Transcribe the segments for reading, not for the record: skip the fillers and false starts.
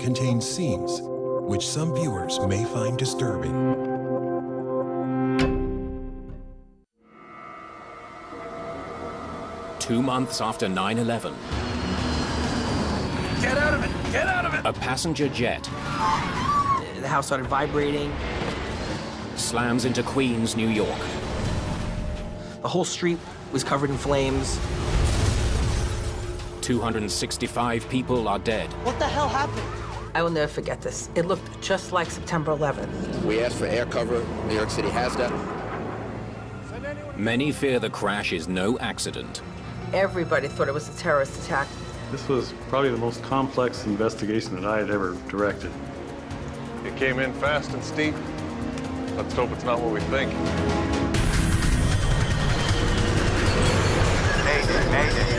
contains scenes which some viewers may find disturbing. Two months after 9/11. Get out of it! Get out of it! A passenger jet The house started vibrating. slams into Queens, New York. The whole street was covered in flames. 265 people are dead. What the hell happened? I will never forget this. It looked just like September 11th. We asked for air cover. New York City has that. Many fear the crash is no accident. Everybody thought it was a terrorist attack. This was probably the most complex investigation that I had ever directed. It came in fast and steep. Let's hope it's not what we think. Mayday, mayday.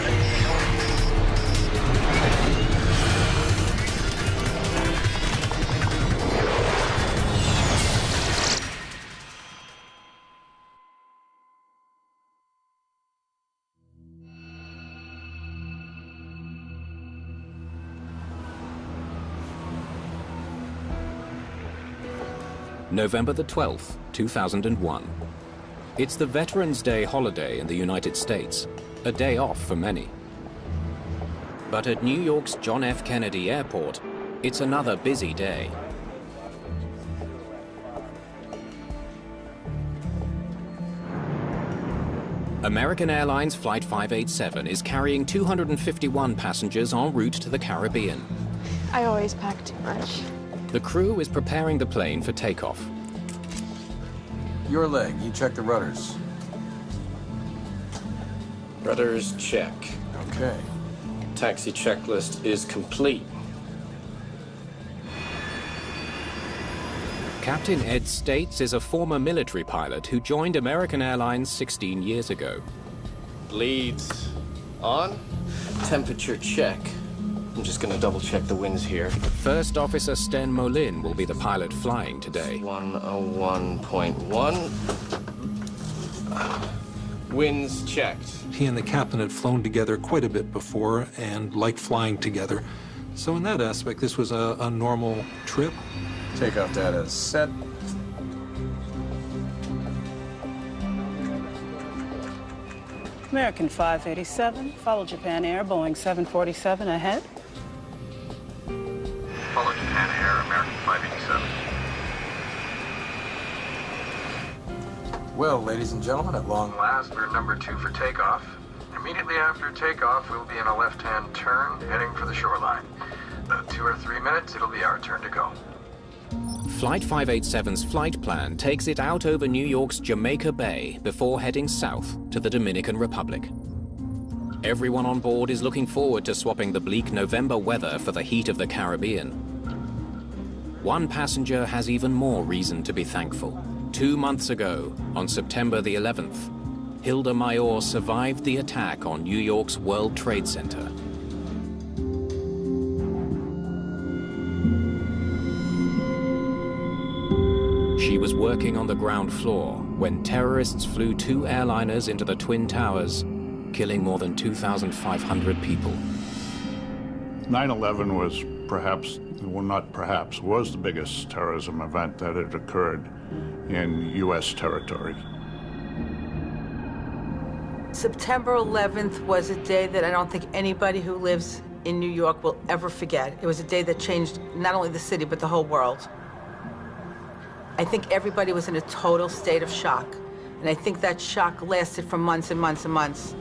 November the 12th, 2001. It's the Veterans Day holiday in the United States, a day off for many. But at New York's John F. Kennedy Airport, it's another busy day. American Airlines Flight 587 is carrying 251 passengers en route to the Caribbean. I always pack too much. The crew is preparing the plane for takeoff. Your leg, you check the rudders. Rudders check. Okay. Taxi checklist is complete. Captain Ed States is a former military pilot who joined American Airlines 16 years ago. Leads on. Temperature check. I'm just gonna double check the winds here. First Officer Sten Molin will be the pilot flying today. 101.1. Winds checked. He and the captain had flown together quite a bit before and liked flying together. So in that aspect, this was a normal trip. Takeoff data is set. American 587, follow Japan Air, Boeing 747 ahead. Follow Japan Air, American 587. Well, ladies and gentlemen, at long Last, we're number 2 for takeoff. Immediately after takeoff, we'll be in a left-hand turn, heading for the shoreline. About 2 or 3 minutes, it'll be our turn to go. Flight 587's flight plan takes it out over New York's Jamaica Bay before heading south to the Dominican Republic. Everyone on board is looking forward to swapping the bleak November weather for the heat of the Caribbean. One passenger has even more reason to be thankful. 2 months ago, on September the 11th, Hilda Mayor survived the attack on New York's World Trade Center. She was working on the ground floor when terrorists flew 2 airliners into the Twin Towers, killing more than 2,500 people. 9/11 was perhaps, well, not perhaps, was the biggest terrorism event that had occurred in U.S. territory. September 11th was a day that I don't think anybody who lives in New York will ever forget. It was a day that changed not only the city, but the whole world. I think everybody was in a total state of shock. And I think that shock lasted for months and months and months.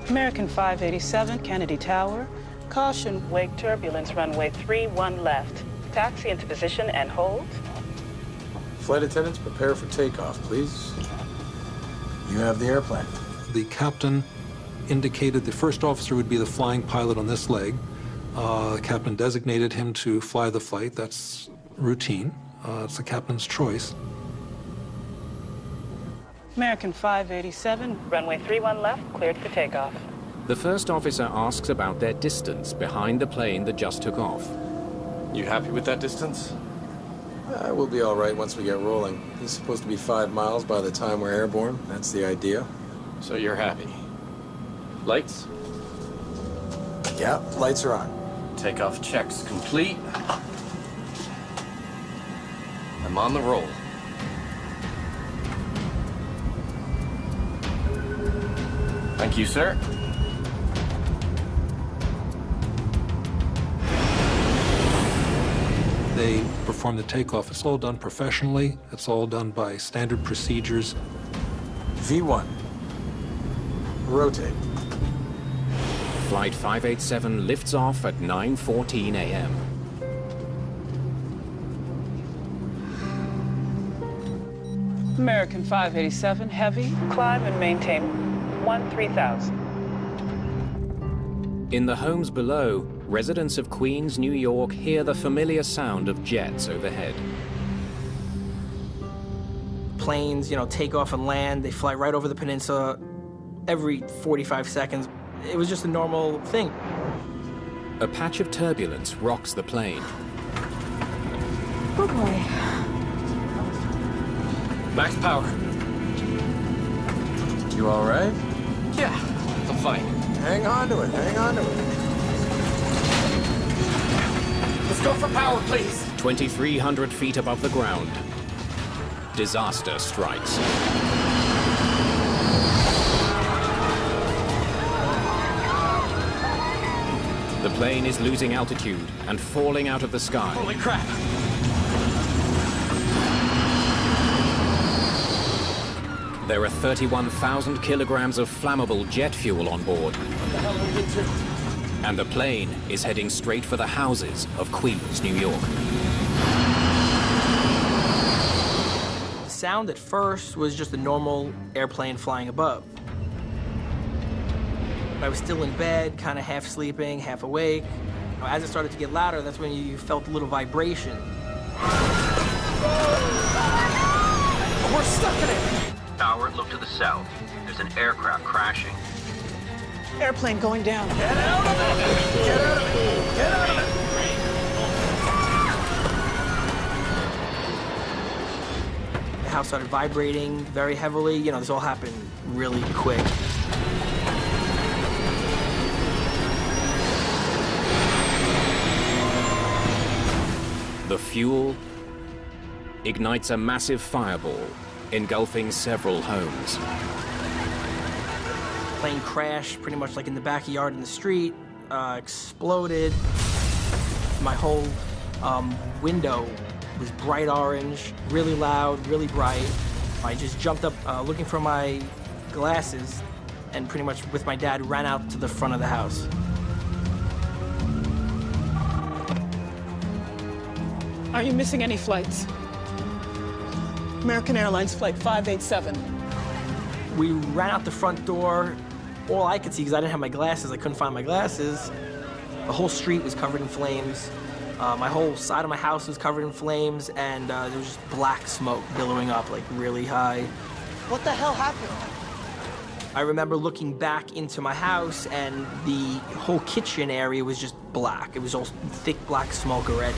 American 587, Kennedy Tower. Caution, wake turbulence, runway 31 left. Taxi into position and hold. flight attendants, prepare for takeoff, please. You have the airplane. The captain indicated the first officer would be the flying pilot on this leg. The captain designated him to fly the flight. That's routine. It's the captain's choice. American 587, runway 31 left, cleared for takeoff. The first officer asks about their distance behind the plane that just took off. You happy with that distance? We'll be all right once we get rolling. He's supposed to be 5 miles by the time we're airborne. That's the idea. So you're happy? Lights? Yeah, lights are on. Takeoff checks complete. I'm on the roll. Thank you, sir. They perform the takeoff. It's all done professionally. It's all done by standard procedures. V1. Rotate. Flight 587 lifts off at 9:14 a.m. American 587 Heavy, climb and maintain 13,000. In the homes below, residents of Queens, New York hear the familiar sound of jets overhead. Planes, take off and land. They fly right over the peninsula every 45 seconds. It was just a normal thing. A patch of turbulence rocks the plane. Oh boy. Max power. You all right? Yeah, I'm fine. Hang on to it, hang on to it. Let's go for power, please. 2,300 feet above the ground. Disaster strikes. The plane is losing altitude and falling out of the sky. Holy crap. There are 31,000 kilograms of flammable jet fuel on board. What the hell are we into? And the plane is heading straight for the houses of Queens, New York. The sound at first was just a normal airplane flying above. I was still in bed, kind of half sleeping, half awake. As it started to get louder, that's when you felt a little vibration. We're stuck in it! Tower, look to the south. There's an aircraft crashing. Airplane going down. Get out of it! Get out of it! Get out of it! The house started vibrating very heavily. This all happened really quick. The fuel ignites a massive fireball, engulfing several homes. Plane crashed pretty much like in the backyard in the street, exploded. My whole window was bright orange, really loud, really bright. I just jumped up looking for my glasses and pretty much with my dad ran out to the front of the house. Are you missing any flights? American Airlines Flight 587. We ran out the front door. All I could see, because I didn't have my glasses, I couldn't find my glasses. The whole street was covered in flames. My whole side of my house was covered in flames, and there was just black smoke billowing up, like really high. What the hell happened? I remember looking back into my house, and the whole kitchen area was just black. It was all thick black smoke already.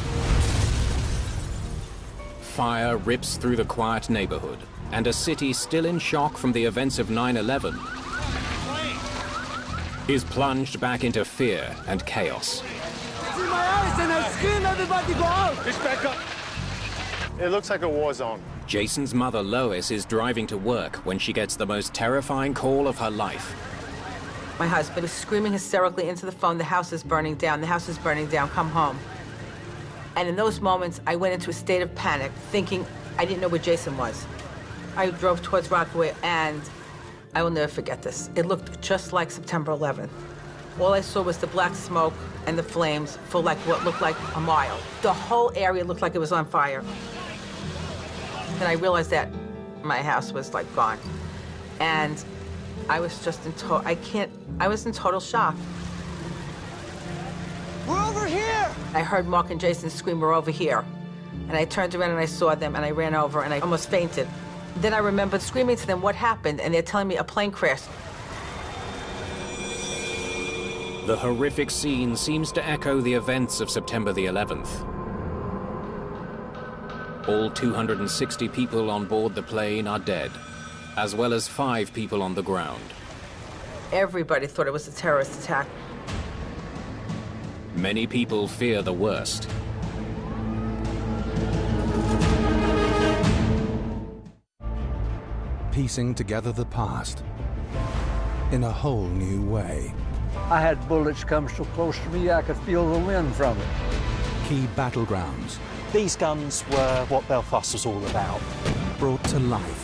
Fire rips through the quiet neighborhood, and a city still in shock from the events of 9/11 is plunged back into fear and chaos. See my eyes and I scream, everybody go out! Fish back up. It looks like a war zone. Jason's mother, Lois, is driving to work when she gets the most terrifying call of her life. My husband was screaming hysterically into the phone, "The house is burning down, the house is burning down, come home." And in those moments, I went into a state of panic, thinking I didn't know where Jason was. I drove towards Rockaway, and I will never forget this. It looked just like September 11th. All I saw was the black smoke and the flames for like what looked like a mile. The whole area looked like it was on fire. And I realized that my house was like gone. And I was just I was in total shock. We're over here! I heard Mark and Jason scream, "We're over here." And I turned around and I saw them and I ran over and I almost fainted. Then I remembered screaming to them, "What happened?" And they're telling me a plane crashed. The horrific scene seems to echo the events of September the 11th. All 260 people on board the plane are dead, as well as 5 people on the ground. Everybody thought it was a terrorist attack. Many people fear the worst. Piecing together the past in a whole new way. I had bullets come so close to me I could feel the wind from it. Key battlegrounds. These guns were what Belfast was all about. Brought to life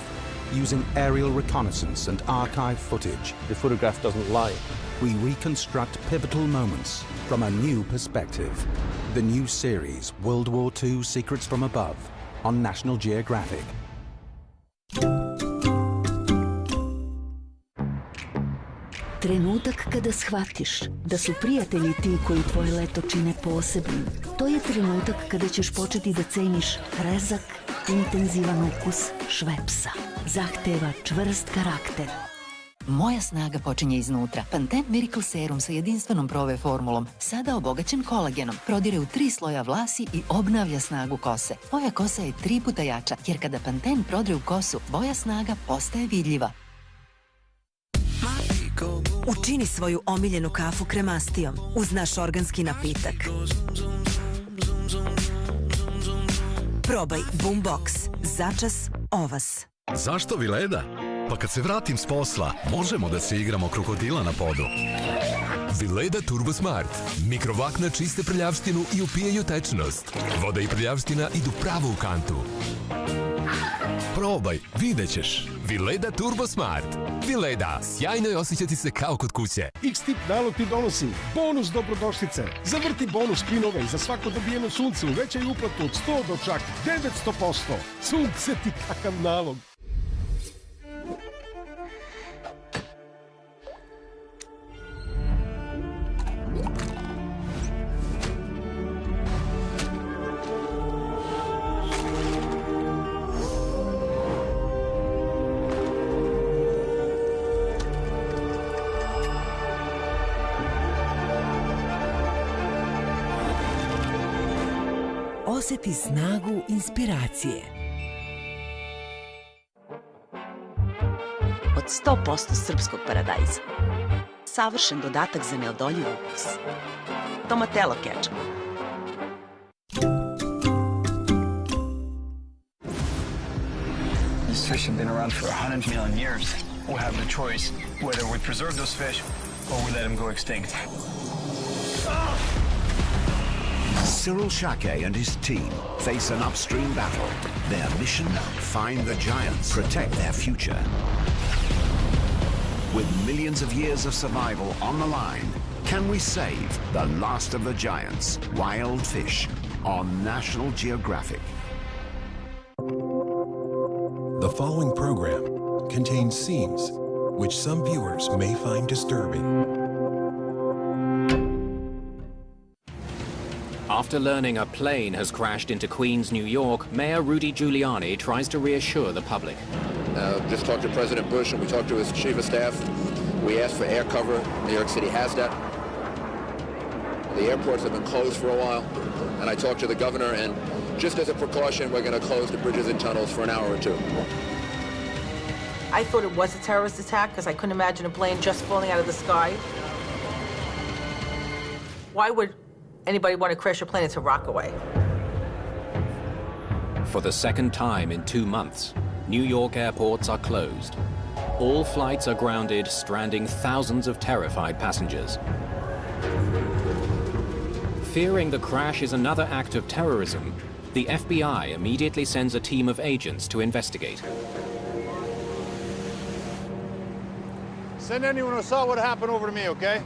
using aerial reconnaissance and archive footage. The photograph doesn't lie. We reconstruct pivotal moments from a new perspective. The new series, World War II Secrets from Above, on National Geographic. Trenutak kada shvatiš da su prijatelji ti koji tvoje leto čine posebnim. To je trenutak kada ćeš početi da ceniš rezak, intenzivan ukus Švepsa. Zahteva čvrst karakter. Moja snaga počinje iznutra. Pantene Miracle Serum sa jedinstvenom prove formulom, sada obogaćen kolagenom, prodire u 3 sloja vlasi i obnavlja snagu kose. Moja kosa je 3 puta jača, jer kada Pantene prodre u kosu, boja snaga postaje vidljiva. Učini svoju omiljenu kafu kremastijom uz naš organski napitak. Probaj Boombox. Začas o vas. Zašto Vileda? Pa kad se vratim s posla, možemo da se igramo krokodila na podu. Vileda Turbo Smart. Mikrovlakna čiste prljavštinu i upijaju tečnost. Voda i prljavština idu pravo u kantu. Probaj, vidjet ćeš. Vileda Turbo Smart. Vileda, sjajno je osjećati se kao kod kuće. X-Tip nalog ti donosi bonus dobrodošlice. Zavrti bonus pinove i za svako dobijeno sunce uvećaj uplatu od 100 do čak 900%. Sunce ti kakav nalog. Osjeti snagu inspiracije. Od 100% srpskog paradajza. Savršen dodatak za neodoljiv ukus. Tomatelo kečap. These fish have been around for 100 million years. We'll have the choice whether we preserve those fish or we let them go extinct. Cyril Shake and his team face an upstream battle. Their mission, find the giants, protect their future. With millions of years of survival on the line, can we save the last of the giants, wild fish, on National Geographic? The following program contains scenes which some viewers may find disturbing. After learning a plane has crashed into Queens, New York, Mayor Rudy Giuliani tries to reassure the public. Just talked to President Bush and we talked to his chief of staff. We asked for air cover. New York City has that. The airports have been closed for a while. And I talked to the governor, and just as a precaution, we're going to close the bridges and tunnels for an hour or two. I thought it was a terrorist attack because I couldn't imagine a plane just falling out of the sky. Why would anybody want to crash a plane into Rockaway? For the second time in 2 months, New York airports are closed. All flights are grounded, stranding thousands of terrified passengers. Fearing the crash is another act of terrorism, the FBI immediately sends a team of agents to investigate. Send anyone who saw what happened over to me, okay?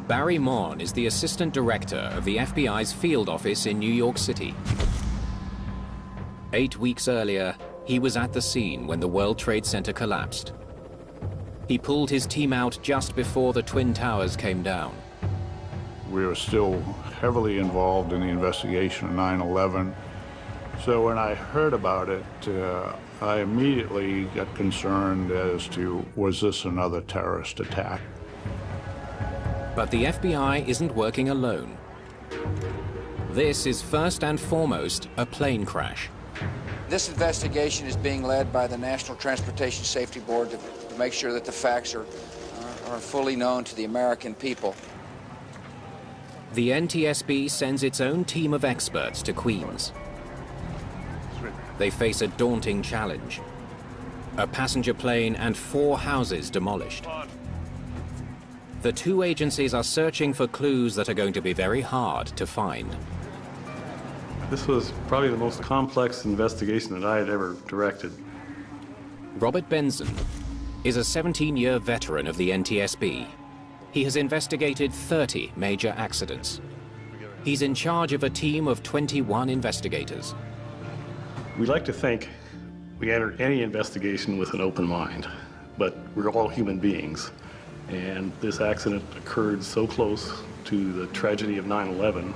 Barry Maughan is the assistant director of the FBI's field office in New York City. 8 weeks earlier, he was at the scene when the World Trade Center collapsed. He pulled his team out just before the Twin Towers came down. We were still heavily involved in the investigation of 9/11. So when I heard about it, I immediately got concerned as to, was this another terrorist attack? But the FBI isn't working alone. This is first and foremost a plane crash. This investigation is being led by the National Transportation Safety Board to make sure that the facts are are fully known to the American people. The NTSB sends its own team of experts to Queens. They face a daunting challenge: a passenger plane and 4 houses demolished. The 2 agencies are searching for clues that are going to be very hard to find. This was probably the most complex investigation that I had ever directed. Robert Benson is a 17-year veteran of the NTSB. He has investigated 30 major accidents. He's in charge of a team of 21 investigators. We like to think we enter any investigation with an open mind, but we're all human beings. And this accident occurred so close to the tragedy of 9/11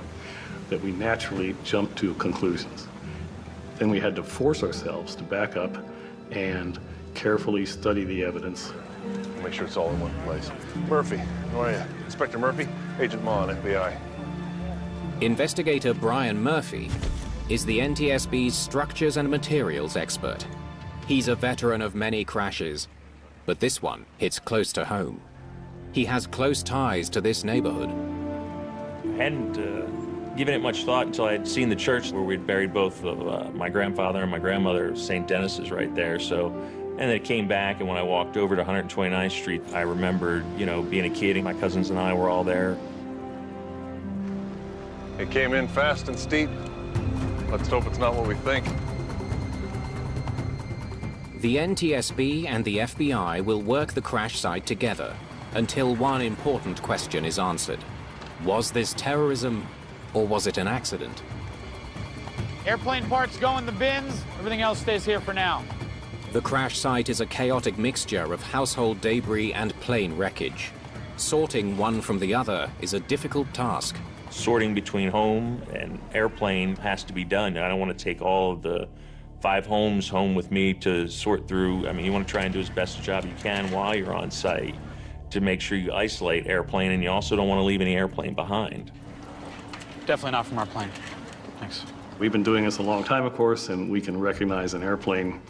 that we naturally jumped to conclusions. Then we had to force ourselves to back up and carefully study the evidence. Make sure it's all in one place. Murphy, how are you? Inspector Murphy, Agent Mon, FBI. Investigator Brian Murphy is the NTSB's structures and materials expert. He's a veteran of many crashes, but this one hits close to home. He has close ties to this neighborhood. I hadn't given it much thought until I had seen the church where we'd buried both of my grandfather and my grandmother. St. Dennis is right there. And then it came back, and when I walked over to 129th Street, I remembered, being a kid, and my cousins and I were all there. It came in fast and steep. Let's hope it's not what we think. The NTSB and the FBI will work the crash site together until one important question is answered. Was this terrorism, or was it an accident? Airplane parts go in the bins. Everything else stays here for now. The crash site is a chaotic mixture of household debris and plane wreckage. Sorting one from the other is a difficult task. Sorting between home and airplane has to be done. I don't want to take all of the 5 homes home with me to sort through. I mean, you want to try and do as best a job you can while you're on site to make sure you isolate airplane, and you also don't want to leave any airplane behind. Definitely not from our plane. Thanks. We've been doing this a long time, of course, and we can recognize an airplane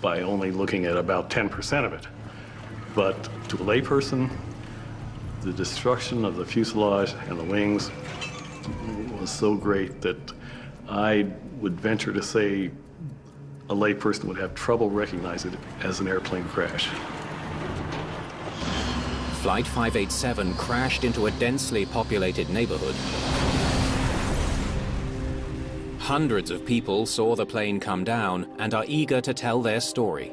by only looking at about 10% of it. But to a layperson, the destruction of the fuselage and the wings was so great that I would venture to say a layperson would have trouble recognizing it as an airplane crash. Flight 587 crashed into a densely populated neighborhood. Hundreds of people saw the plane come down and are eager to tell their story.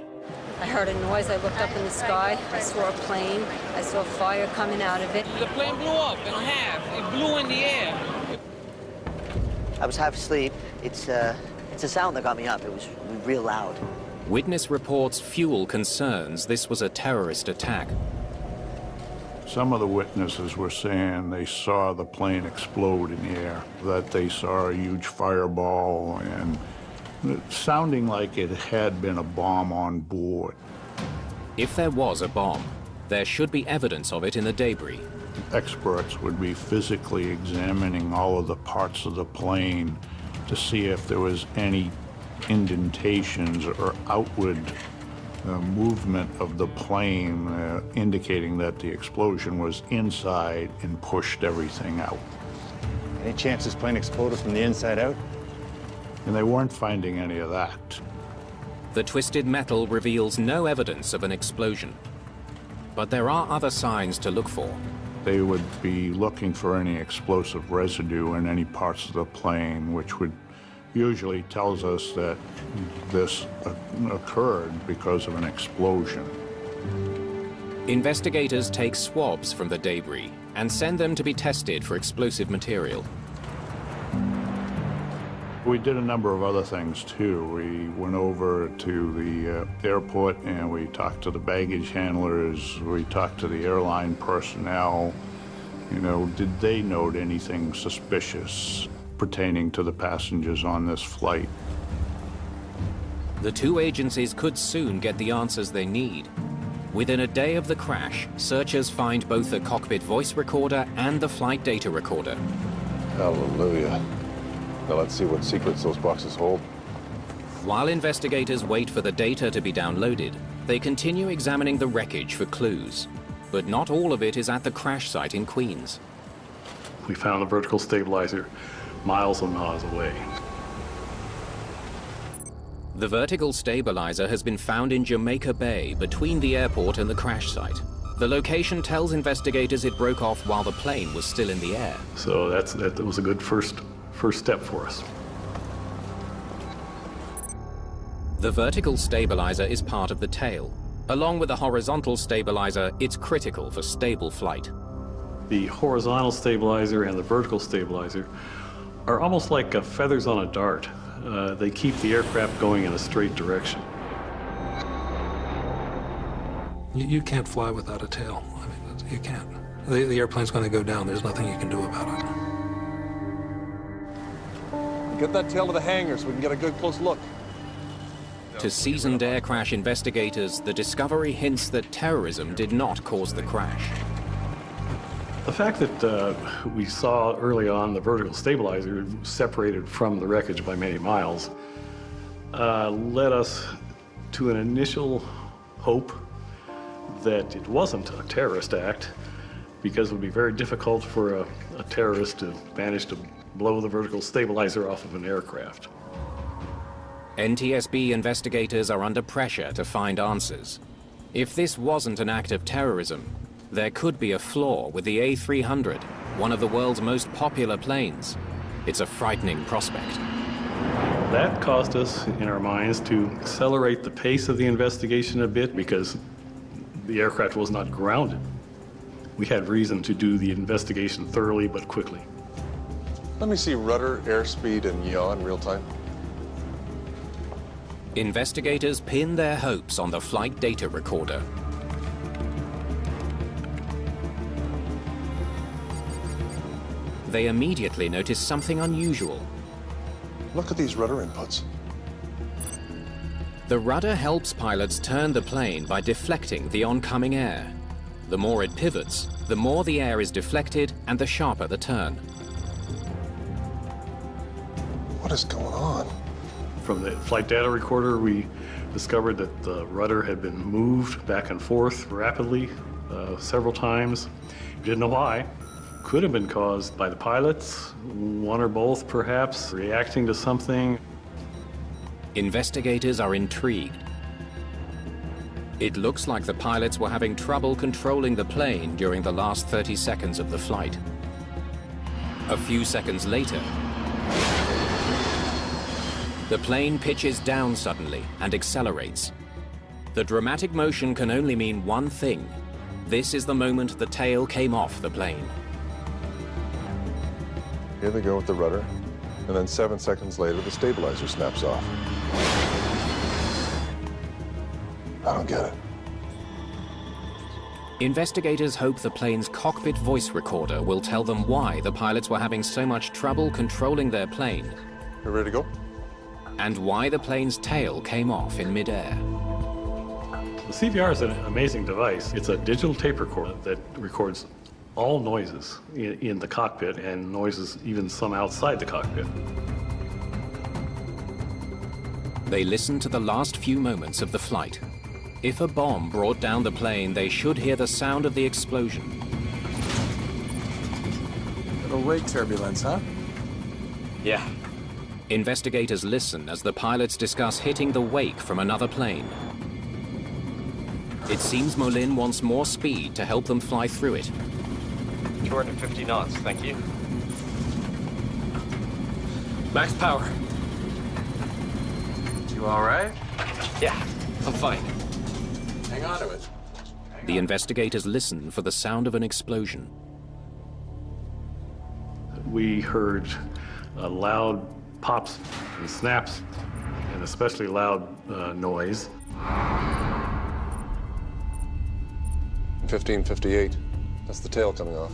I heard a noise, I looked up in the sky, I saw a plane, I saw fire coming out of it. The plane blew up in half, it blew in the air. I was half asleep. It's a sound that got me up. It was real loud. Witness reports fuel concerns this was a terrorist attack. Some of the witnesses were saying they saw the plane explode in the air, that they saw a huge fireball, and sounding like it had been a bomb on board. If there was a bomb, there should be evidence of it in the debris. Experts would be physically examining all of the parts of the plane to see if there was any indentations or outward movement of the plane indicating that the explosion was inside and pushed everything out. Any chance this plane exploded from the inside out? And they weren't finding any of that. The twisted metal reveals no evidence of an explosion. But there are other signs to look for. They would be looking for any explosive residue in any parts of the plane, which would usually tells us that this occurred because of an explosion. Investigators take swabs from the debris and send them to be tested for explosive material. We did a number of other things too. We went over to the airport and we talked to the baggage handlers. We talked to the airline personnel. You know, did they note anything suspicious pertaining to the passengers on this flight? The two agencies could soon get the answers they need. Within a day of the crash, searchers find both the cockpit voice recorder and the flight data recorder. Hallelujah. Now let's see what secrets those boxes hold. While investigators wait for the data to be downloaded, they continue examining the wreckage for clues. But not all of it is at the crash site in Queens. We found the vertical stabilizer miles and miles away. The vertical stabilizer has been found in Jamaica Bay, between the airport and the crash site. The location tells investigators it broke off while the plane was still in the air. So that was a good first step for us. The vertical stabilizer is part of the tail. Along with the horizontal stabilizer, it's critical for stable flight. The horizontal stabilizer and the vertical stabilizer are almost like feathers on a dart. They keep the aircraft going in a straight direction. You can't fly without a tail. I mean, you can't. The airplane's going to go down. There's nothing you can do about it. Get that tail to the hangar so we can get a good close look. To seasoned air crash investigators, the discovery hints that terrorism did not cause the crash. The fact that we saw early on the vertical stabilizer separated from the wreckage by many miles led us to an initial hope that it wasn't a terrorist act, because it would be very difficult for a terrorist to manage to blow the vertical stabilizer off of an aircraft. NTSB investigators are under pressure to find answers. If this wasn't an act of terrorism, there could be a flaw with the A300, one of the world's most popular planes. It's a frightening prospect. That caused us, in our minds, to accelerate the pace of the investigation a bit, because the aircraft was not grounded. We had reason to do the investigation thoroughly but quickly. Let me see rudder, airspeed, and yaw in real time. Investigators pin their hopes on the flight data recorder. They immediately notice something unusual. Look at these rudder inputs. The rudder helps pilots turn the plane by deflecting the oncoming air. The more it pivots, the more the air is deflected and the sharper the turn. What is going on? From the flight data recorder, we discovered that the rudder had been moved back and forth rapidly several times. We didn't know why. Could have been caused by the pilots, one or both perhaps, reacting to something. Investigators are intrigued. It looks like the pilots were having trouble controlling the plane during the last 30 seconds of the flight. A few seconds later, the plane pitches down suddenly and accelerates. The dramatic motion can only mean one thing. This is the moment the tail came off the plane. Here they go with the rudder, and then 7 seconds later, the stabilizer snaps off. I don't get it. Investigators hope the plane's cockpit voice recorder will tell them why the pilots were having so much trouble controlling their plane. You ready to go? And why the plane's tail came off in midair. The CVR is an amazing device. It's a digital tape recorder that records all noises in the cockpit and noises even some outside the cockpit. They listen to the last few moments of the flight. If a bomb brought down the plane, they should hear the sound of the explosion. Little wake turbulence, huh? Yeah. Investigators listen as the pilots discuss hitting the wake from another plane. It seems Molin wants more speed to help them fly through it. 250 knots, thank you. Max power. You all right? Yeah, I'm fine. Hang on to it. The investigators listen for the sound of an explosion. We heard loud pops and snaps, and especially loud noise. 1558. That's the tail coming off.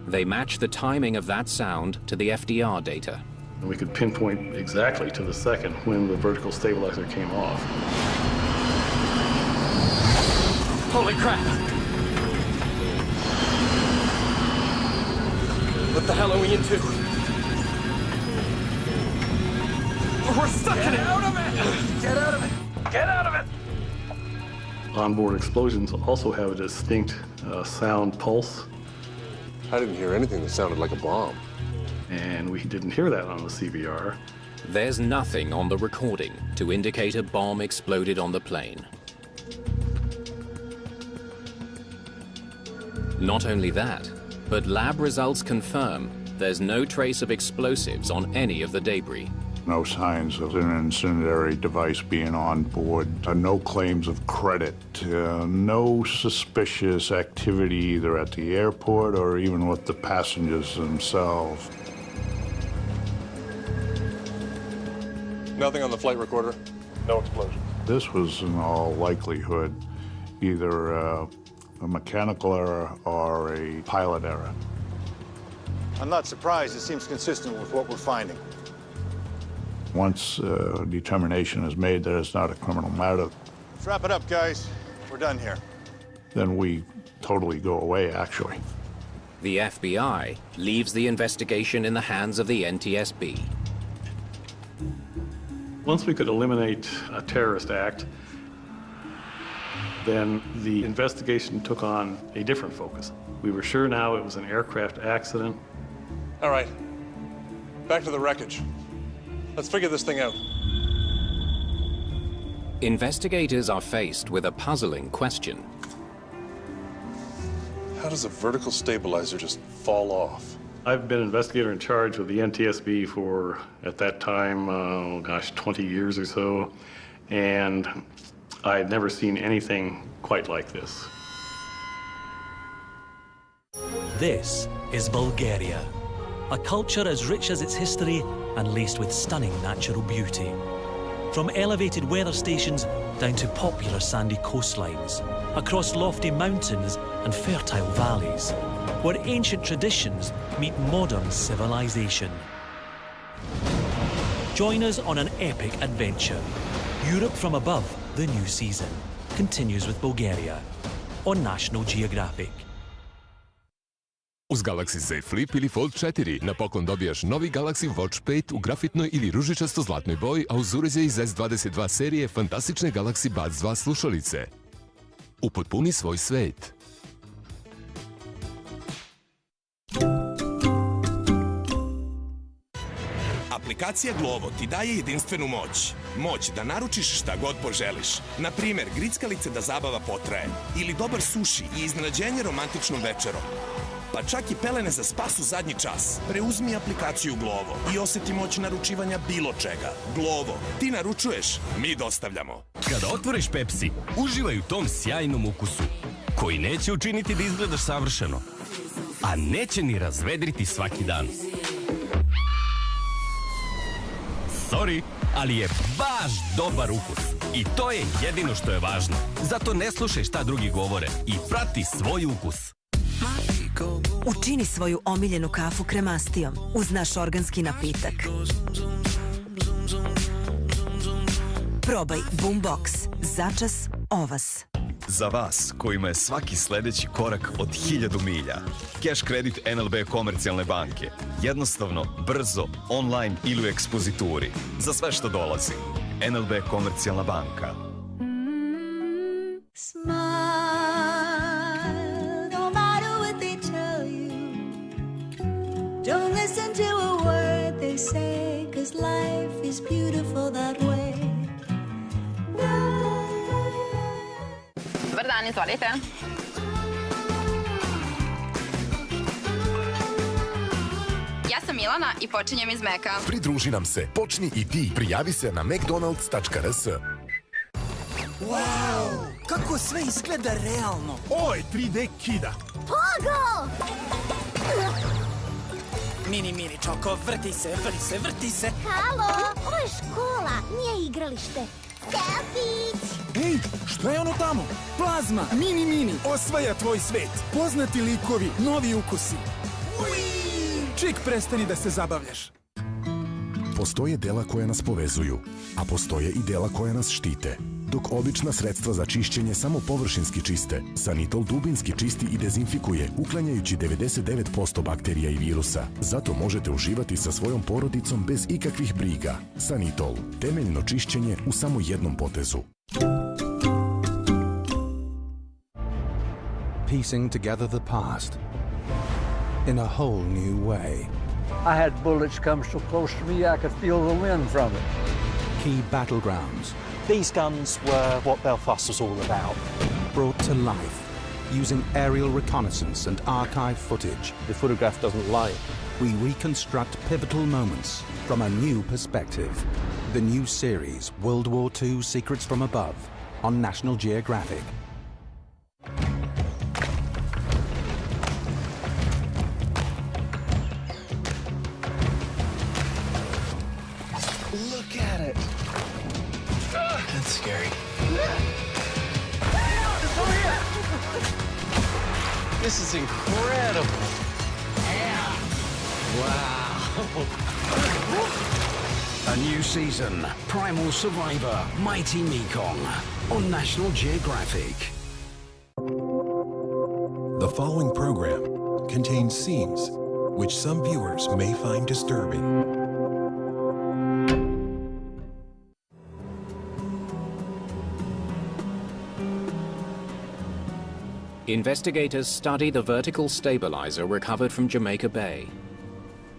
They match the timing of that sound to the FDR data. And we could pinpoint exactly to the second when the vertical stabilizer came off. Holy crap! What the hell are we into? We're stuck in it! Get out of it! Get out of it! Get out of it! Onboard explosions also have a distinct sound pulse. I didn't hear anything that sounded like a bomb. And we didn't hear that on the CVR. There's nothing on the recording to indicate a bomb exploded on the plane. Not only that, but lab results confirm there's no trace of explosives on any of the debris. No signs of an incendiary device being on board, no claims of credit, no suspicious activity either at the airport or even with the passengers themselves. Nothing on the flight recorder? No explosion. This was in all likelihood either a mechanical error or a pilot error. I'm not surprised. It seems consistent with what we're finding. Once determination is made that it's not a criminal matter, Let's wrap it up, guys. We're done here. then we totally go away, actually. The FBI leaves the investigation in the hands of the NTSB. Once we could eliminate a terrorist act, then the investigation took on a different focus. We were sure now it was an aircraft accident. All right, back to the wreckage. Let's figure this thing out. Investigators are faced with a puzzling question. How does a vertical stabilizer just fall off? I've been investigator in charge with the NTSB for, at that time, 20 years or so, and I had never seen anything quite like this. This is Bulgaria, a culture as rich as its history and laced with stunning natural beauty. From elevated weather stations down to popular sandy coastlines, across lofty mountains and fertile valleys, where ancient traditions meet modern civilization. Join us on an epic adventure. Europe from above, the new season, continues with Bulgaria on National Geographic. Uz Galaxy Z Flip ili Fold 4 na poklon dobijaš novi Galaxy Watch 5 u grafitnoj ili ružičasto-zlatnoj boji, a uz uređaj iz S12 serije fantastične Galaxy Buds 2 slušalice. Upotpuni svoj svet. Aplikacija Glovo ti daje jedinstvenu moć. Moć da naručiš šta god poželiš. Na primer, grickalice da zabava potraje. Ili dobar suši i iznenađenje romantičnom večerom. Pa čak i pelene za spas u zadnji čas. Preuzmi aplikaciju Glovo i oseti moć naručivanja bilo čega. Glovo. Ti naručuješ, mi dostavljamo. Kada otvoriš Pepsi, uživaj u tom sjajnom ukusu, koji neće učiniti da izgledaš savršeno, a neće ni razvedriti svaki dan. Sorry, ali je baš dobar ukus. I to je jedino što je važno. Zato ne slušaj šta drugi govore i prati svoj ukus. Učini svoju omiljenu kafu kremastijom uz naš organski napitak. Probaj Boombox. Začas Ovas. Za vas, kojima je svaki sledeći korak od 1000 milja. Cash kredit NLB Komercijalne banke. Jednostavno, brzo, online ili u ekspozituri. Za sve što dolazi. NLB Komercijalna banka. Don't listen to a word they say, 'cause life is beautiful that way. Dobar dan, izvolite. Ja sam Milana i počinjem iz Meka. Pridruži nam se, počni i ti. Prijavi se na mcdonalds.rs. Wow, kako sve izgleda realno. Ovo je 3D kida. Pogo! Mini Čoko, vrti se. Halo, ovo je škola, nije igralište. Selfić! Ej, šta je ono tamo? Plazma, mini, osvaja tvoj svet. Poznati likovi, novi ukusi. Čik, prestani da se zabavljaš. Postoje dela koja nas povezuju, a postoje i dela koja nas štite. Dok obična sredstva za čišćenje samo površinski čiste, Sanitol dubinski čisti i dezinfikuje, uklanjajući 99% bakterija i virusa. Zato možete uživati sa svojom porodicom bez ikakvih briga. Sanitol, temeljno čišćenje u samo jednom potezu. piecing together the past in a whole new way. I had bullets come so close to me I could feel the wind from it. Key battlegrounds. These guns were what Belfast was all about. Brought to life using aerial reconnaissance and archive footage. The photograph doesn't lie. We reconstruct pivotal moments from a new perspective. The new series, World War II Secrets from Above, on National Geographic. Look at it. That's scary. This is incredible. Wow. A new season, Primal Survivor, Mighty Mekong, on National Geographic. The following program contains scenes which some viewers may find disturbing. Investigators study the vertical stabilizer recovered from Jamaica Bay.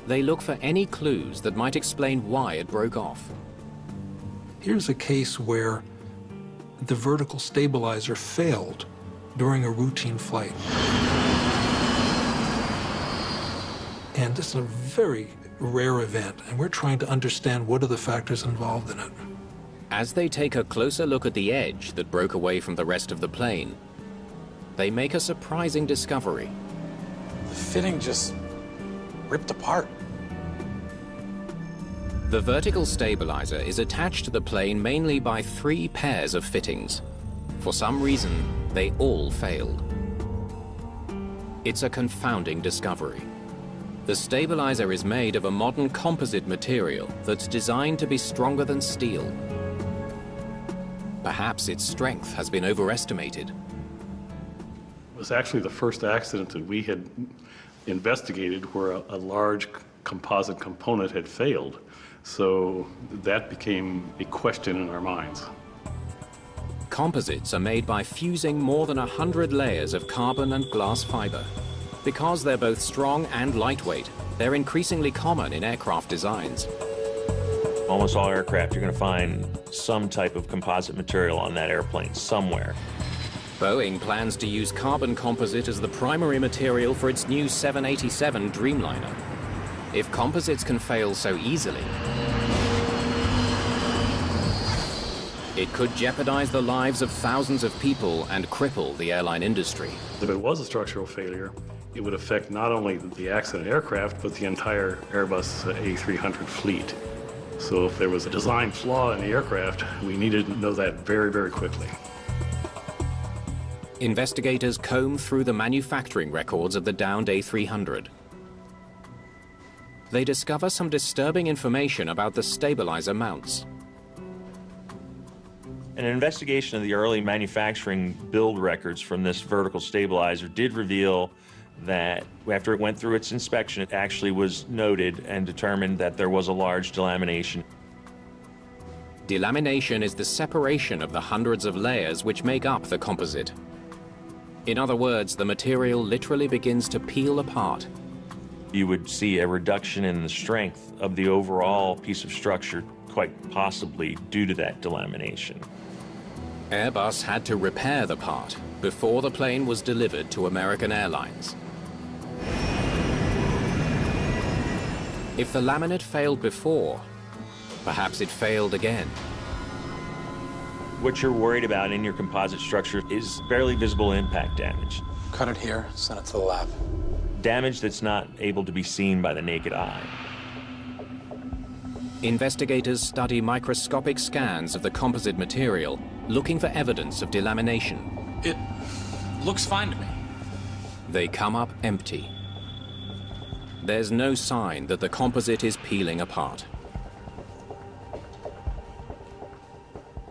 They look for any clues that might explain why it broke off. Here's a case where the vertical stabilizer failed during a routine flight. And this is a very rare event, and we're trying to understand what are the factors involved in it. As they take a closer look at the edge that broke away from the rest of the plane, they make a surprising discovery. The fitting just ripped apart. The vertical stabilizer is attached to the plane mainly by 3 pairs of fittings. For some reason, they all failed. It's a confounding discovery. The stabilizer is made of a modern composite material that's designed to be stronger than steel. Perhaps its strength has been overestimated. It was actually the first accident that we had investigated where a large composite component had failed. So that became a question in our minds. Composites are made by fusing more than 100 layers of carbon and glass fiber. Because they're both strong and lightweight, they're increasingly common in aircraft designs. Almost all aircraft, you're going to find some type of composite material on that airplane somewhere. Boeing plans to use carbon composite as the primary material for its new 787 Dreamliner. If composites can fail so easily, it could jeopardize the lives of thousands of people and cripple the airline industry. If it was a structural failure, it would affect not only the accident aircraft, but the entire Airbus A300 fleet. So if there was a design flaw in the aircraft, we needed to know that very, very quickly. Investigators comb through the manufacturing records of the downed A300. They discover some disturbing information about the stabilizer mounts. An investigation of the early manufacturing build records from this vertical stabilizer did reveal that after it went through its inspection, it actually was noted and determined that there was a large delamination. Delamination is the separation of the hundreds of layers which make up the composite. In other words, the material literally begins to peel apart. You would see a reduction in the strength of the overall piece of structure, quite possibly due to that delamination. Airbus had to repair the part before the plane was delivered to American Airlines. If the laminate failed before, perhaps it failed again. What you're worried about in your composite structure is barely visible impact damage. Cut it here, send it to the lab. Damage that's not able to be seen by the naked eye. Investigators study microscopic scans of the composite material, looking for evidence of delamination. It looks fine to me. They come up empty. There's no sign that the composite is peeling apart.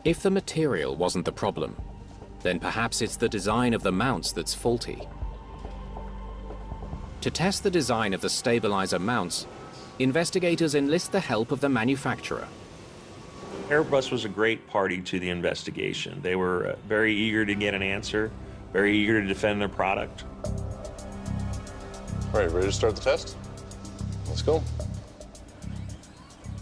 If the material wasn't the problem, then perhaps it's the design of the mounts that's faulty. To test the design of the stabilizer mounts, investigators enlist the help of the manufacturer. Airbus was a great party to the investigation. They were very eager to get an answer. very eager to defend their product. All right, ready to start the test? Let's go.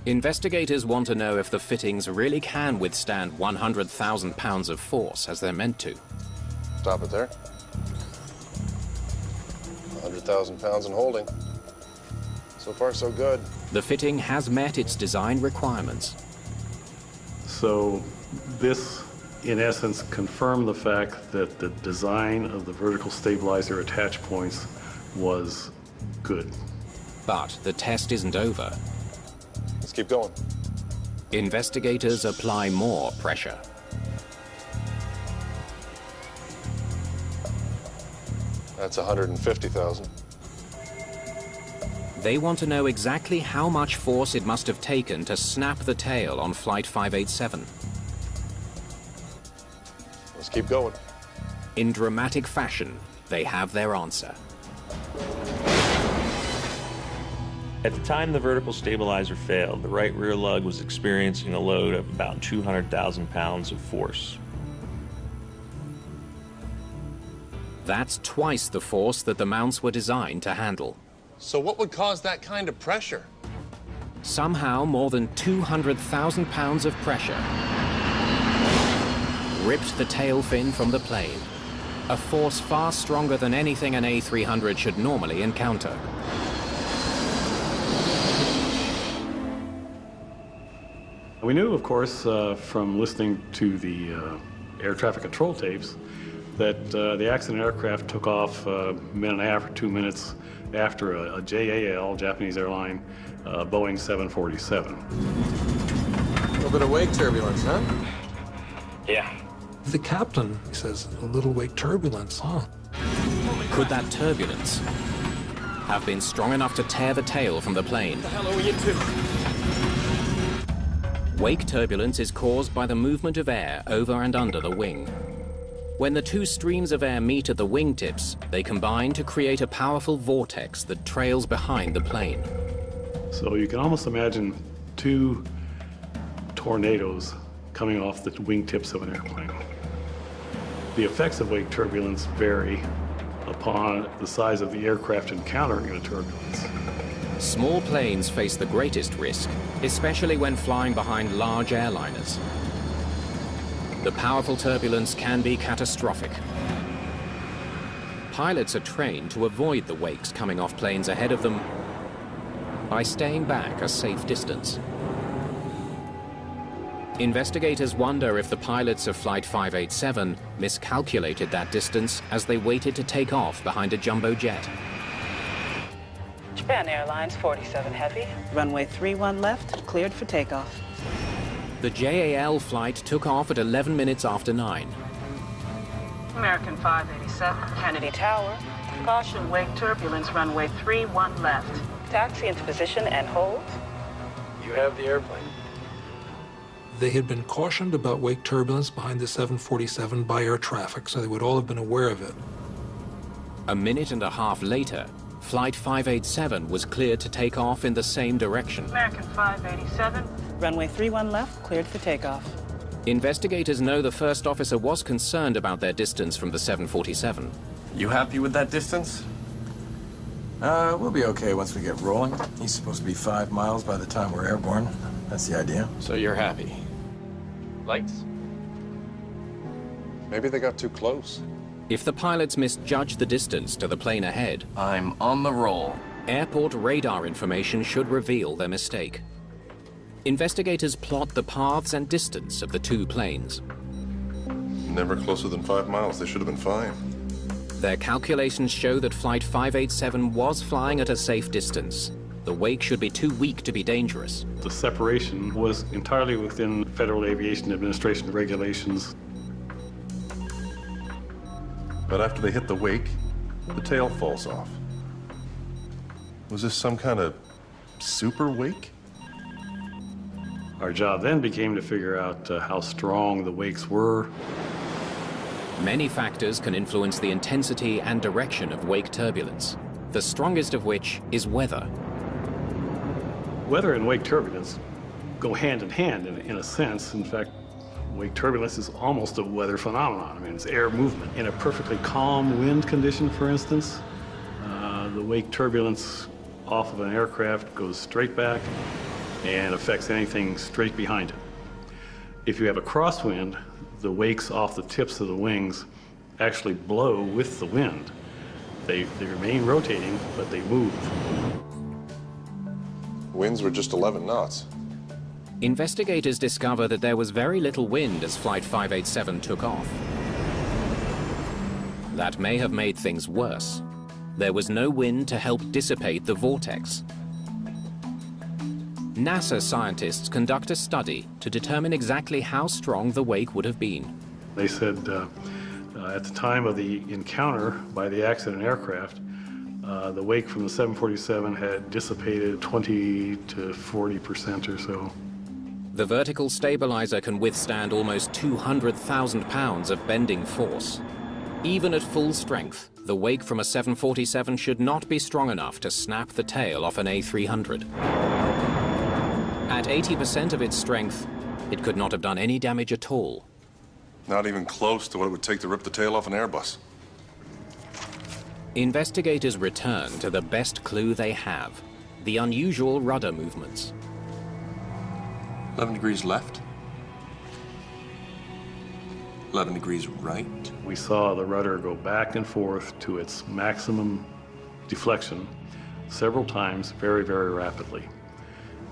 Investigators want to know if the fittings really can withstand 100,000 pounds of force as they're meant to. Stop it there. 100,000 pounds in holding. So far, so good. The fitting has met its design requirements. So this, in essence, confirmed the fact that the design of the vertical stabilizer attach points was good. But the test isn't over. Let's keep going. Investigators apply more pressure. That's 150,000. They want to know exactly how much force it must have taken to snap the tail on Flight 587. Let's keep going. In dramatic fashion, they have their answer. At the time the vertical stabilizer failed, the right rear lug was experiencing a load of about 200,000 pounds of force. That's twice the force that the mounts were designed to handle. So what would cause that kind of pressure? Somehow, more than 200,000 pounds of pressure ripped the tail fin from the plane, a force far stronger than anything an A300 should normally encounter. We knew, of course, from listening to the air traffic control tapes that the accident aircraft took off a minute and a half or 2 minutes after a JAL, Japanese airline, Boeing 747. A little bit of wake turbulence, huh? Yeah. The captain, he says, a little wake turbulence, huh? Could that turbulence have been strong enough to tear the tail from the plane? What the hell are we into? Wake turbulence is caused by the movement of air over and under the wing. When the two streams of air meet at the wingtips, they combine to create a powerful vortex that trails behind the plane. So you can almost imagine two tornadoes coming off the wingtips of an airplane. The effects of wake turbulence vary upon the size of the aircraft encountering the turbulence. Small planes face the greatest risk, especially when flying behind large airliners. The powerful turbulence can be catastrophic. Pilots are trained to avoid the wakes coming off planes ahead of them by staying back a safe distance. Investigators wonder if the pilots of Flight 587 miscalculated that distance as they waited to take off behind a jumbo jet. Japan Airlines 47 Heavy, runway 31 left, cleared for takeoff. The JAL flight took off at 11 minutes after 9. American 587, Kennedy Tower. Caution, wake turbulence, runway 31 left. Taxi into position and hold. You have the airplane. They had been cautioned about wake turbulence behind the 747 by air traffic, so they would all have been aware of it. A minute and a half later, Flight 587 was cleared to take off in the same direction. American 587, runway 31 left, cleared for takeoff. Investigators know the first officer was concerned about their distance from the 747. You happy with that distance? We'll be okay once we get rolling. He's supposed to be 5 miles by the time we're airborne. That's the idea. So you're happy? Lights? Maybe they got too close. If the pilots misjudged the distance to the plane ahead, I'm on the roll. Airport radar information should reveal their mistake. Investigators plot the paths and distance of the two planes. Never closer than 5 miles. They should have been fine. Their calculations show that Flight 587 was flying at a safe distance. The wake should be too weak to be dangerous. The separation was entirely within Federal Aviation Administration regulations. But after they hit the wake, the tail falls off. Was this some kind of super wake? Our job then became to figure out how strong the wakes were. Many factors can influence the intensity and direction of wake turbulence, the strongest of which is weather. Weather and wake turbulence go hand in hand in a sense. In fact, Wake turbulence is almost a weather phenomenon. I mean, it's air movement. In a perfectly calm wind condition, for instance, the wake turbulence off of an aircraft goes straight back and affects anything straight behind it. If you have a crosswind, the wakes off the tips of the wings actually blow with the wind. They remain rotating, but they move. Winds were just 11 knots. Investigators discover that there was very little wind as Flight 587 took off. That may have made things worse. There was no wind to help dissipate the vortex. NASA scientists conduct a study to determine exactly how strong the wake would have been. They said at the time of the encounter by the accident aircraft, the wake from the 747 had dissipated 20 to 40% or so. The vertical stabilizer can withstand almost 200,000 pounds of bending force. Even at full strength, the wake from a 747 should not be strong enough to snap the tail off an A300. At 80% of its strength, it could not have done any damage at all. Not even close to what it would take to rip the tail off an Airbus. Investigators return to the best clue they have, the unusual rudder movements. 11 degrees left. 11 degrees right. We saw the rudder go back and forth to its maximum deflection several times very, very rapidly.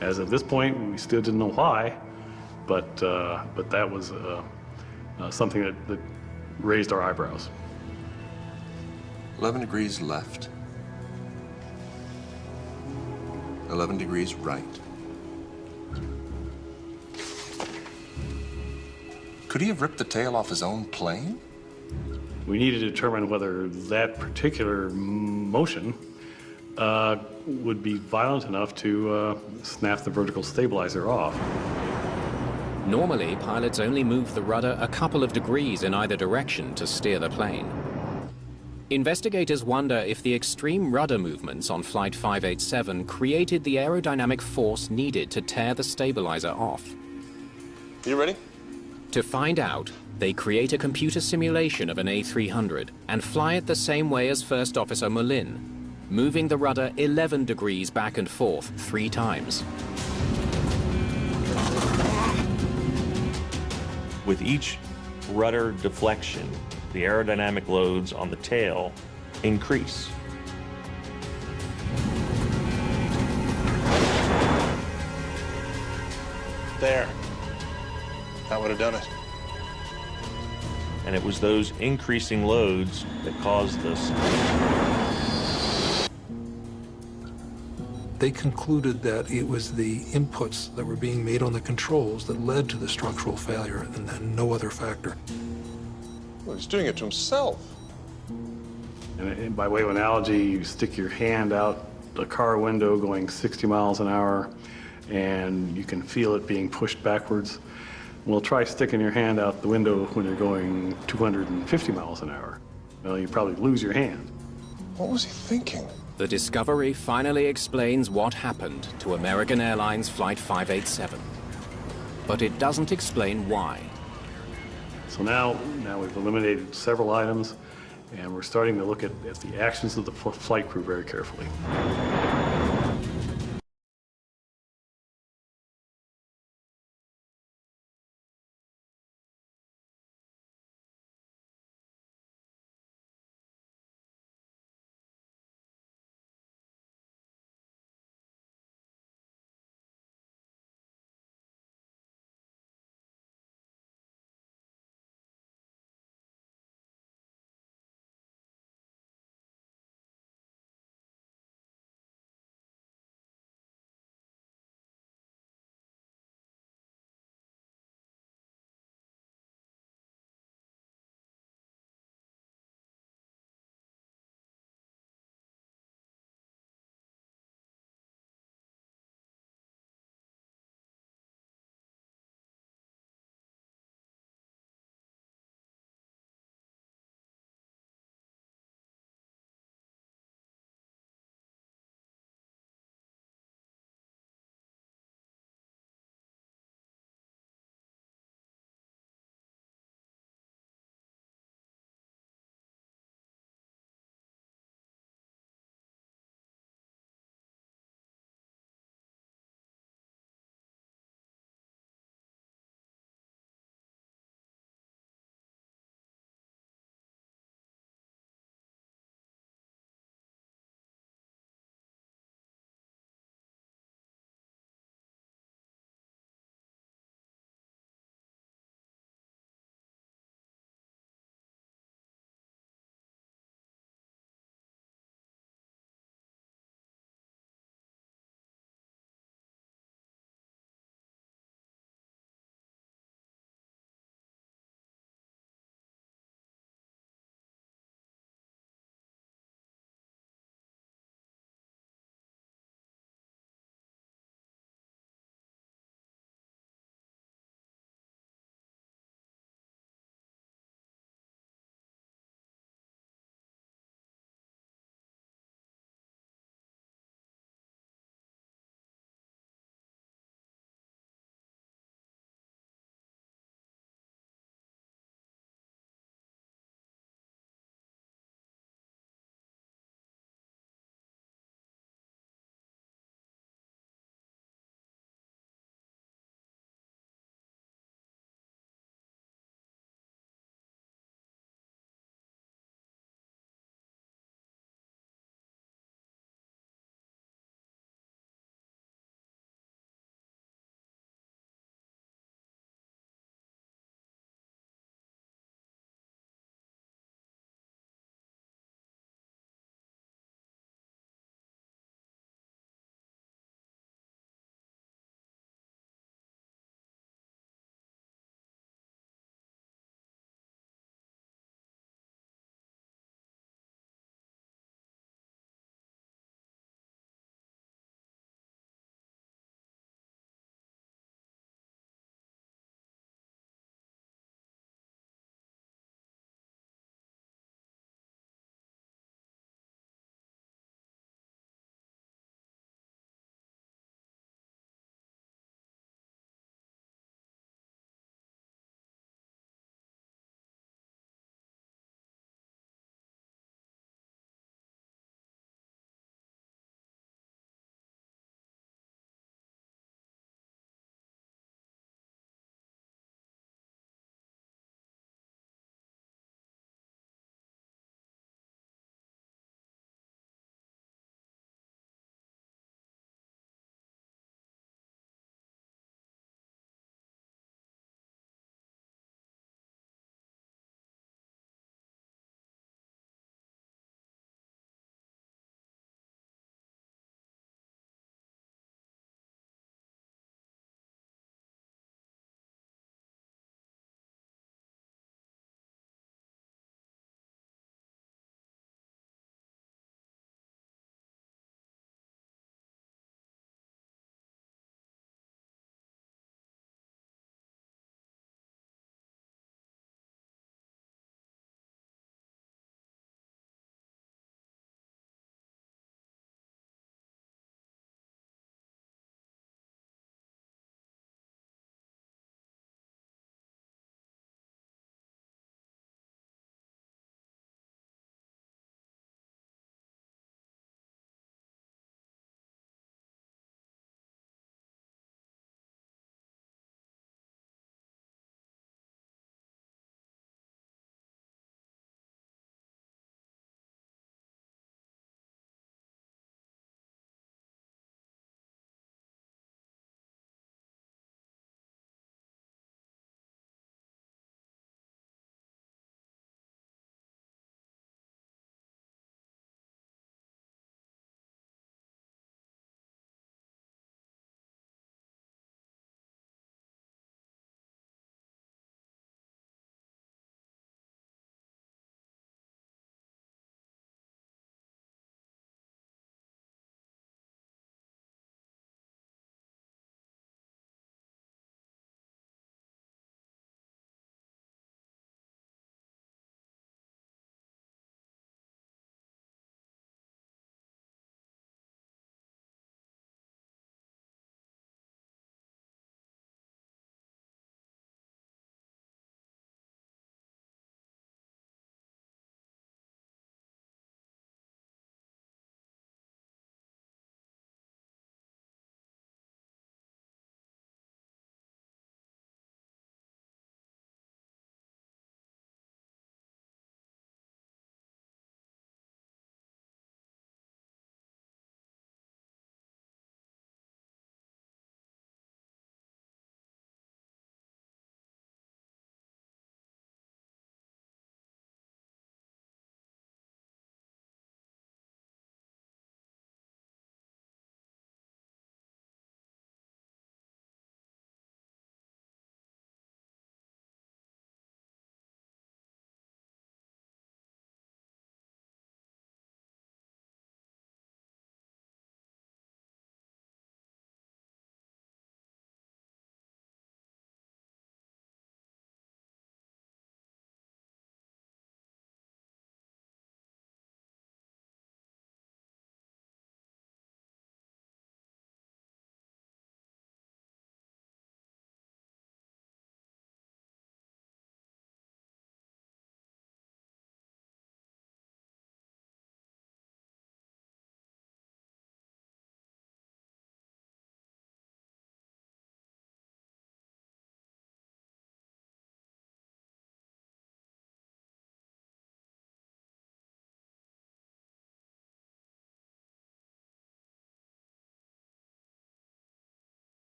As of this point, we still didn't know why, but that was something that raised our eyebrows. 11 degrees left. 11 degrees right. Could he have ripped the tail off his own plane? We need to determine whether that particular motion would be violent enough to snap the vertical stabilizer off. Normally, pilots only move the rudder a couple of degrees in either direction to steer the plane. Investigators wonder if the extreme rudder movements on Flight 587 created the aerodynamic force needed to tear the stabilizer off. You ready? To find out, they create a computer simulation of an A300 and fly it the same way as First Officer Mullin, moving the rudder 11 degrees back and forth 3 times. With each rudder deflection, the aerodynamic loads on the tail increase. There. That would have done it. And it was those increasing loads that caused this. They concluded that it was the inputs that were being made on the controls that led to the structural failure and then no other factor. Well, he's doing it to himself. And by way of analogy, you stick your hand out the car window going 60 miles an hour and you can feel it being pushed backwards. Well, try sticking your hand out the window when you're going 250 miles an hour. Well, you probably lose your hand. What was he thinking? The discovery finally explains what happened to American Airlines Flight 587. But it doesn't explain why. So now we've eliminated several items, and we're starting to look at the actions of the flight crew very carefully.